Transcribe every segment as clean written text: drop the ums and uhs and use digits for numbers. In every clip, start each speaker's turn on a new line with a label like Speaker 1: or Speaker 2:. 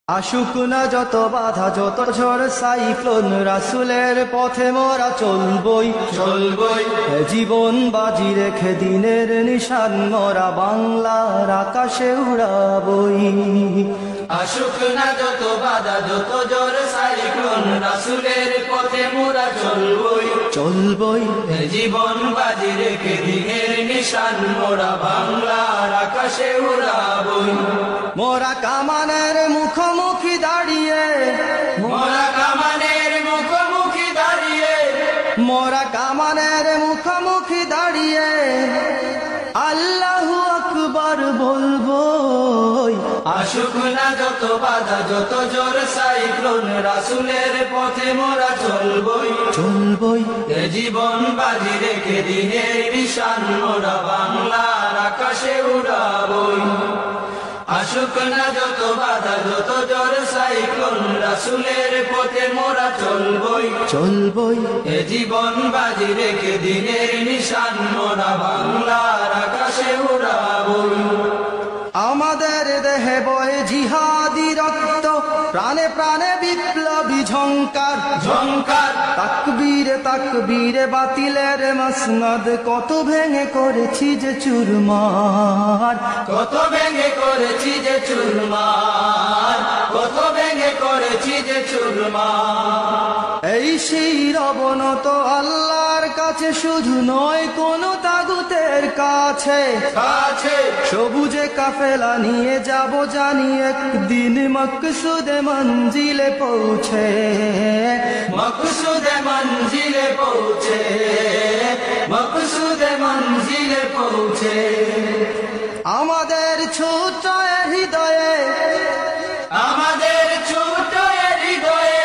Speaker 1: আশুক না যত বাধা যত ঝড় সাইক্লোন রাসূলের পথে মোরা চলবই চলবই জীবন বাজি রেখে দিনের নিশান মোরা বাংলার আকাশে উড়াবই।
Speaker 2: আশুক না যত বাধা যত ঝড় সাইক্লোন রাসূলের পথে মোরা চলবই
Speaker 1: চলবই
Speaker 2: জীবন বাজি রেখে দিনের নিশান মোরা বাংলার আকাশে উড়াবই।
Speaker 1: মোরা কামানের মুখোমুখি দাঁড়িয়ে
Speaker 2: মোরা কামানের মুখোমুখি দাঁড়িয়ে
Speaker 1: মোরা কামানের মুখোমুখি দাঁড়িয়ে আল্লাহু আকবার বলবই।
Speaker 2: আশুক না যত বাধা যত ঝড় সাইক্লোন রাসূলের পথে মোরা চলবই
Speaker 1: চলবই
Speaker 2: জীবন বাজি রেখে দিনের নিশান মোরা বাংলার আকাশে উড়াবই। আশুক না যত বাধা যত ঝড় সাইক্লোন রাসূলের পথে মোরা চলবই
Speaker 1: চলবই
Speaker 2: জীবন বাজি রেখে দিনের নিশান মোরা বাংলার আকাশে উড়াবই।
Speaker 1: আমাদের দেহে বয়ে জিহাদি রক্ত প্রাণে প্রাণে বিপ্লবী ঝংকার
Speaker 2: ঝংকার
Speaker 1: তাকবীরে তাকবীরে বাতিলের মসনদ কত ভেঙে করেছি যে চুরমার
Speaker 2: কত ভেঙে করেছি যে চুরমার কত ভেঙে করেছি যে চুরমার।
Speaker 1: এই সেই অবনত আল্লাহর কাছে শুধু নয় কোন তাগুতের কাছে
Speaker 2: কাছে
Speaker 1: সবুজে কাফেলা নিয়ে যাব জানি একদিন মকসুদে মঞ্জিলে পৌঁছে
Speaker 2: মকসুদে মঞ্জিলে পৌঁছে মকসুদে মঞ্জিলে পৌঁছে।
Speaker 1: আমাদের ছোট হৃদয়ে
Speaker 2: আমাদের ছোট হৃদয়ে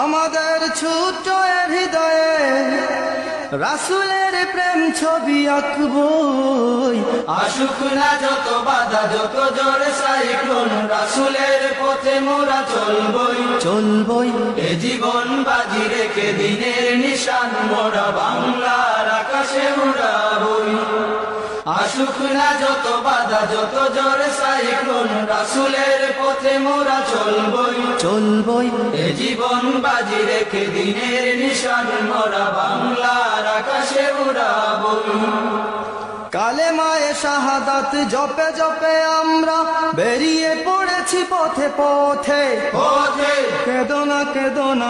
Speaker 1: আমাদের ছোট হৃদয়ে রাসূলের প্রেম ছবি আঁকবই।
Speaker 2: আশুক না যত বাধা যত ঝড় সাইক্লোন রাসূলের পথে মোরা চলবই
Speaker 1: চলবই
Speaker 2: জীবন বাজি রেখে দিনের নিশান মোরা বাংলার আকাশে উড়াবই। আশুক না যত বাধা যত ঝড় সাইক্লোন রাসূলের পথে মোরা চলবই
Speaker 1: চলবই
Speaker 2: জীবন বাজি রেখে দিনের নিশান মোরা বাংলার আকাশে উড়াবই।
Speaker 1: কালেমায়ে শাহাদাত জপে জপে আমরা বেরিয়ে পড়েছি পথে পথে
Speaker 2: পথে
Speaker 1: কেদো না